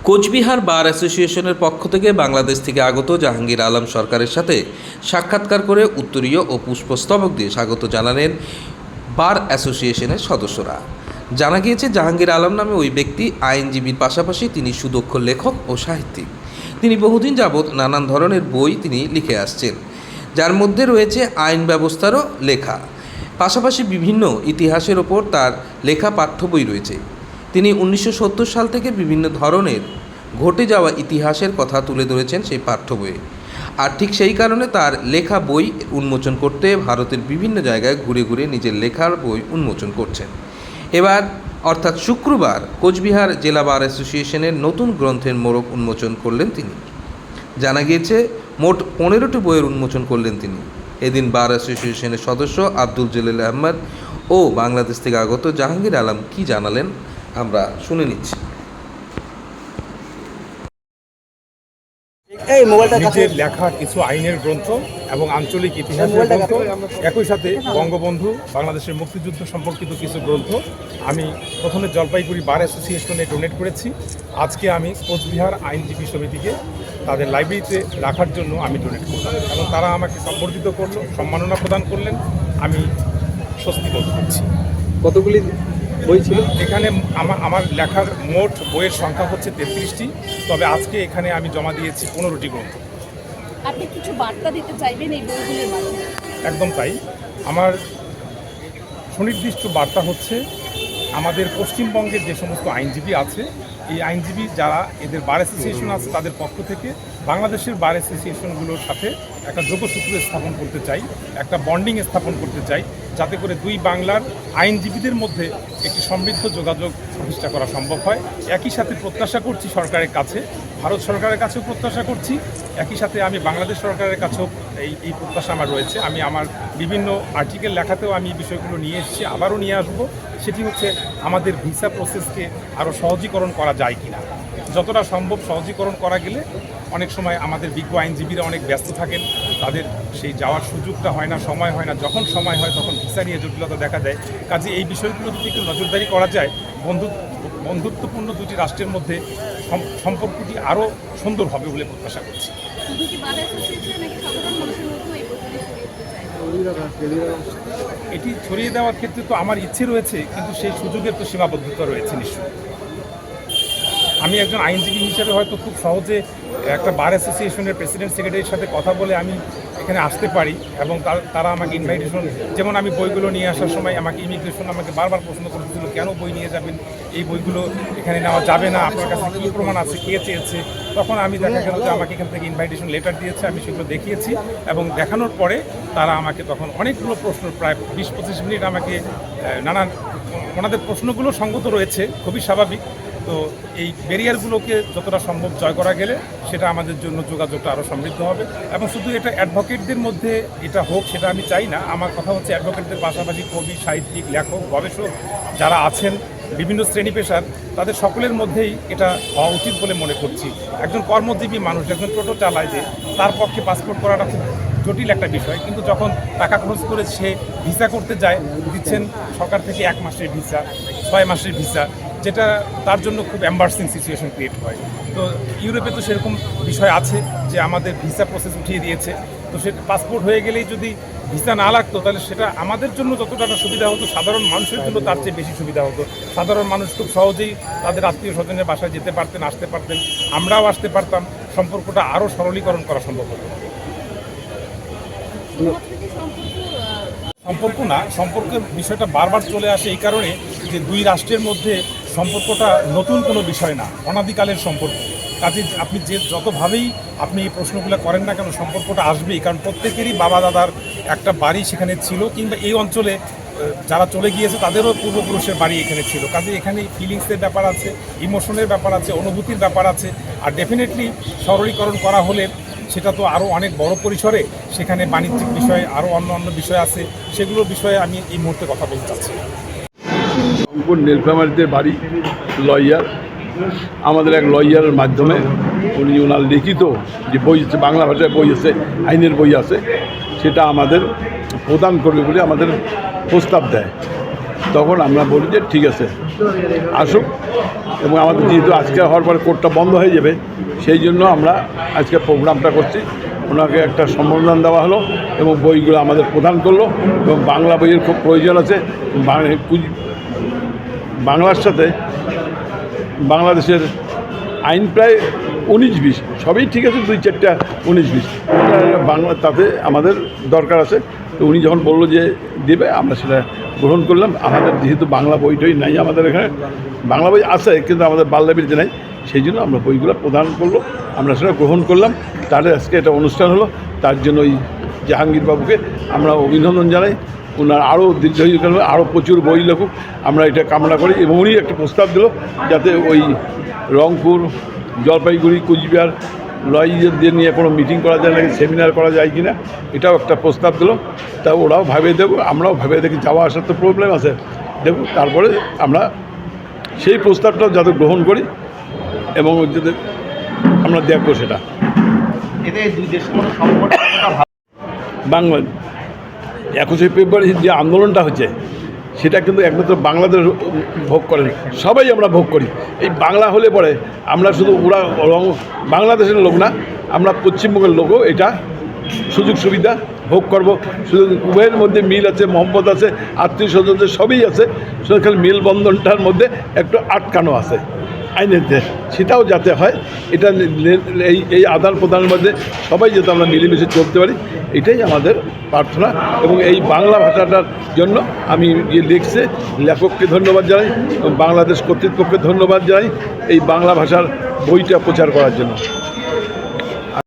কোচবিহার বার অ্যাসোসিয়েশনের পক্ষ থেকে বাংলাদেশ থেকে আগত জাহাঙ্গীর আলম সরকারের সাথে সাক্ষাৎকার করে উত্তরীয় ও পুষ্পস্তবক দিয়ে স্বাগত জানালেন বার অ্যাসোসিয়েশনের সদস্যরা। জানা গিয়েছে, জাহাঙ্গীর আলম নামে ওই ব্যক্তি আইনজীবীর পাশাপাশি তিনি সুদক্ষ লেখক ও সাহিত্যিক। তিনি বহুদিন যাবৎ নানান ধরনের বই তিনি লিখে আসছেন, যার মধ্যে রয়েছে আইন ব্যবস্থারও লেখা, পাশাপাশি বিভিন্ন ইতিহাসের ওপর তার লেখা পাঠ্য বই রয়েছে। তিনি 1970 সাল থেকে বিভিন্ন ধরনের ঘটে যাওয়া ইতিহাসের কথা তুলে ধরেছেন সেই পাঠ্য বইয়ে। আর ঠিক সেই কারণে তার লেখা বই উন্মোচন করতে ভারতের বিভিন্ন জায়গায় ঘুরে ঘুরে নিজের লেখার বই উন্মোচন করছেন। এবার অর্থাৎ শুক্রবার কোচবিহার জেলা বার অ্যাসোসিয়েশনের নতুন গ্রন্থের মোড়ক উন্মোচন করলেন তিনি। জানা গিয়েছে, মোট 15টি বইয়ের উন্মোচন করলেন তিনি। এদিন বার অ্যাসোসিয়েশনের সদস্য আব্দুল জলিল আহমদ ও বাংলাদেশ থেকে আগত জাহাঙ্গীর আলম কি জানালেন আমরা শুনে নিচ্ছি। নিজের লেখা কিছু আইনের গ্রন্থ এবং আঞ্চলিক ইতিহাসের গ্রন্থ, একই সাথে বঙ্গবন্ধু, বাংলাদেশের মুক্তিযুদ্ধ সম্পর্কিত কিছু গ্রন্থ আমি প্রথমে জলপাইগুড়ি বার অ্যাসোসিয়েশনে ডোনেট করেছি। আজকে আমি কোচবিহার আইনজীবী সমিতিকে তাদের লাইব্রেরিতে রাখার জন্য আমি ডোনেট করলাম এবং তারা আমাকে সম্বর্ধিত করলো, সম্মাননা প্রদান করলেন। আমি স্বস্তি বোধ করছি। কতগুলি বই ছিল এখানে? আমার লেখার মোট বইয়ের সংখ্যা হচ্ছে 33টি, তবে আজকে এখানে আমি জমা দিয়েছি 15টি গ্রন্থ। আপনি কিছু বার্তা দিতে চাইবেন এই বইগুলির মাধ্যমে? একদম তাই। আমার সুনির্দিষ্ট বার্তা হচ্ছে, আমাদের পশ্চিমবঙ্গের যে সমস্ত আইনজীবী আছে, এই আইনজীবী যারা এদের বার অ্যাসোসিয়েশন আছে, তাদের পক্ষ থেকে বাংলাদেশের বার অ্যাসোসিয়েশনগুলোর সাথে একটা যোগসূত্র স্থাপন করতে চাই, একটা বন্ডিং স্থাপন করতে চাই, যাতে করে দুই বাংলার আইনজীবীদের মধ্যে একটি সমৃদ্ধ যোগাযোগ প্রতিষ্ঠা করা সম্ভব হয়। একই সাথে প্রত্যাশা করছি সরকারের কাছে, ভারত সরকারের কাছেও প্রত্যাশা করছি, একই সাথে আমি বাংলাদেশ সরকারের কাছেও এই প্রত্যাশা আমার রয়েছে। আমি আমার বিভিন্ন আর্টিকেল লেখাতেও আমি এই বিষয়গুলো নিয়ে এসেছি, আবারও নিয়ে আসবো। সেটি হচ্ছে আমাদের ভিসা প্রসেসকে আরও সহজীকরণ করা যায় কিনা। যতটা সম্ভব সহজীকরণ করা গেলে, অনেক সময় আমাদের বিজ্ঞ আইনজীবীরা অনেক ব্যস্ত থাকেন, তাদের সেই যাওয়ার সুযোগটা হয় না, সময় হয় না। যখন সময় হয় তখন ভিসা নিয়ে জটিলতা দেখা দেয়। কাজে এই বিষয়গুলো যদি একটু নজরদারি করা যায়, বন্ধুত্বপূর্ণ দুটি রাষ্ট্রের মধ্যে সম্পর্কটি আরও সুন্দর হবে বলে প্রত্যাশা করছি। এটি ছড়িয়ে দেওয়ার ক্ষেত্রে তো আমার ইচ্ছে রয়েছে, কিন্তু সেই সুযোগের তো সীমাবদ্ধতা রয়েছে নিশ্চয়ই। আমি একজন আইনজীবী হিসেবে হয়তো খুব সহজে একটা বার অ্যাসোসিয়েশনের প্রেসিডেন্ট সেক্রেটারির সাথে কথা বলে আমি এখানে আসতে পারি, এবং তারা আমাকে ইনভাইটেশন, যেমন আমি বইগুলো নিয়ে আসার সময় আমাকে ইমিগ্রেশন আমাকে বারবার প্রশ্ন করতেছিল, কেন বই নিয়ে যাবেন, এই বইগুলো এখানে নেওয়া যাবে না, আপনার কাছে কী প্রমাণ আছে, কে চেয়েছে। তখন আমি দেখা গেল যে আমাকে এখান থেকে ইনভাইটেশন লেটার দিয়েছে, আমি সেগুলো দেখিয়েছি, এবং দেখানোর পরে তারা আমাকে তখন অনেকগুলো প্রশ্ন, প্রায় 20-25 মিনিট আমাকে নানান, ওনাদের প্রশ্নগুলো সঙ্গত রয়েছে, খুবই স্বাভাবিক। তো এই ব্যারিয়ারগুলোকে যতটা সম্ভব জয় করা গেলে সেটা আমাদের জন্য যোগাযোগটা আরও সমৃদ্ধ হবে। এবং শুধু এটা অ্যাডভোকেটদের মধ্যে এটা হোক সেটা আমি চাই না। আমার কথা হচ্ছে অ্যাডভোকেটদের পাশাপাশি কবি, সাহিত্যিক, লেখক, গবেষক যারা আছেন, বিভিন্ন শ্রেণী পেশার, তাদের সকলের মধ্যেই এটা হওয়া উচিত বলে মনে করছি। একজন কর্মজীবী মানুষ, একজন টোটো চালায়, যে তার পক্ষে পাসপোর্ট করাটা খুব জটিল একটা বিষয়, কিন্তু যখন টাকা খরচ করে সে ভিসা করতে যায়, দিচ্ছেন সরকার থেকে 1 মাসের ভিসা, 6 মাসের ভিসা, যেটা তার জন্য খুব এম্বার্সিং সিচুয়েশন ক্রিয়েট হয়। তো ইউরোপে তো সেরকম বিষয় আছে যে আমাদের ভিসা প্রসেস উঠিয়ে দিয়েছে, তো সে পাসপোর্ট হয়ে গেলেই যদি ভিসা না লাগতো, তাহলে সেটা আমাদের জন্য যতটা সুবিধা হতো, সাধারণ মানুষের জন্য তার চেয়ে বেশি সুবিধা হতো। সাধারণ মানুষ খুব সহজেই তাদের আত্মীয় স্বজনের বাসায় যেতে পারতেন, আসতে পারতেন, আমরাও আসতে পারতাম, সম্পর্কটা আরও সরলীকরণ করা সম্ভব হতো। সম্পর্কের বিষয়টা বারবার চলে আসে এই কারণে যে দুই রাষ্ট্রের মধ্যে সম্পর্কটা নতুন কোনো বিষয় না, অনাদিকালের সম্পর্ক। কাজে আপনি যতভাবেই আপনি এই প্রশ্নগুলো করেন না কেন, সম্পর্কটা আসবেই, কারণ প্রত্যেকেরই বাবা দাদার একটা বাড়ি সেখানে ছিল, কিংবা এই অঞ্চলে যারা চলে গিয়েছে তাদেরও পূর্বপুরুষের বাড়ি এখানে ছিল। কাজে এখানে ফিলিংসের ব্যাপার আছে, ইমোশনের ব্যাপার আছে, অনুভূতির ব্যাপার আছে। আর ডেফিনেটলি সরলীকরণ করা হলে সেটা তো আরও অনেক বড় পরিসরে, সেখানে বাণিজ্যিক বিষয়, আরও অন্য বিষয় আছে, সেগুলোর বিষয়ে আমি এই মুহূর্তে কথা বলতে চাচ্ছি। নীলফামারীতে বাড়ি, লয়ার। আমাদের এক লয়ারের মাধ্যমে উনি ওনার লিখিত যে বই আছে, বাংলা ভাষায় বই আছে, আইনের বই আছে, সেটা আমাদের প্রদান করবে বলে আমাদের প্রস্তাব দেয়। তখন আমরা বলি যে ঠিক আছে, আসুক, এবং আমাদের যেহেতু আজকে হওয়ার পরে কোর্টটা বন্ধ হয়ে যাবে, সেই জন্য আমরা আজকে প্রোগ্রামটা করছি। ওনাকে একটা সম্বোধন দেওয়া হলো এবং বইগুলো আমাদের প্রদান করলো, এবং বাংলা বইয়ের খুব প্রয়োজন আছে। বাংলার সাথে বাংলাদেশের আইন প্রায় 19-20, সবই ঠিক আছে, 2-4টা 19-20 বাংলা, তাতে আমাদের দরকার আছে। তো উনি যখন বললো যে দেবে, আমরা সেটা গ্রহণ করলাম। আমাদের যেহেতু বাংলা বইটই নাই, আমাদের এখানে বাংলা বই আছে কিন্তু আমাদের বাল লাইব্রেরিতে নাই, সেই জন্য আমরা বইগুলো প্রদান করলো, আমরা সেটা গ্রহণ করলাম। তাহলে আজকে একটা অনুষ্ঠান হলো, তার জন্য ওই জাহাঙ্গীর বাবুকে আমরা অভিনন্দন জানাই। ওনার আরও দীর্ঘায়ুকাল, আরও প্রচুর বই লেখুক, আমরা এটা কামনা করি। এবং উনি একটা প্রস্তাব দিল যাতে ওই রংপুর, জলপাইগুড়ি, কুচবিহার লয়ারদের নিয়ে কোনো মিটিং করা যায় নাকি, সেমিনার করা যায় কি না, এটাও একটা প্রস্তাব দিল। তা ওরাও ভাবে দেবো, আমরাও ভাবে দেখি, যাওয়া আসার তো প্রবলেম আছে, দেখব। তারপরে আমরা সেই প্রস্তাবটাও যাতে গ্রহণ করি এবং যাতে আমরা দেখবো সেটা। এতে দুই দেশের মধ্যে সম্পর্ক বাংলা 21শে ফেব্রুয়ারি যে আন্দোলনটা হচ্ছে, সেটা কিন্তু একমাত্র বাংলাদেশ ভোগ করে, সবাই আমরা ভোগ করি। এই বাংলা হলে পরে আমরা শুধু ওরা বাংলাদেশের লোক না, আমরা পশ্চিমবঙ্গের লোকও এটা সুযোগ সুবিধা ভোগ করব। শুধু উভয়ের মধ্যে মিল আছে, মহব্বত আছে, আত্মীয় স্বজনদের সবই আছে, শুধু খালি মেলবন্ধনটার মধ্যে একটু আটকানো আছে আইনেতে, সেটাও যাতে হয়। এটা এই আদান প্রদানের মধ্যে সবাই যাতে আমরা মিলেমিশে চলতে পারি, এটাই আমাদের প্রার্থনা। এবং এই বাংলা ভাষাটার জন্য আমি যে লিখছে লেখককে ধন্যবাদ জানাই এবং বাংলাদেশ কর্তৃপক্ষকে ধন্যবাদ জানাই এই বাংলা ভাষার বইটা প্রচার করার জন্য।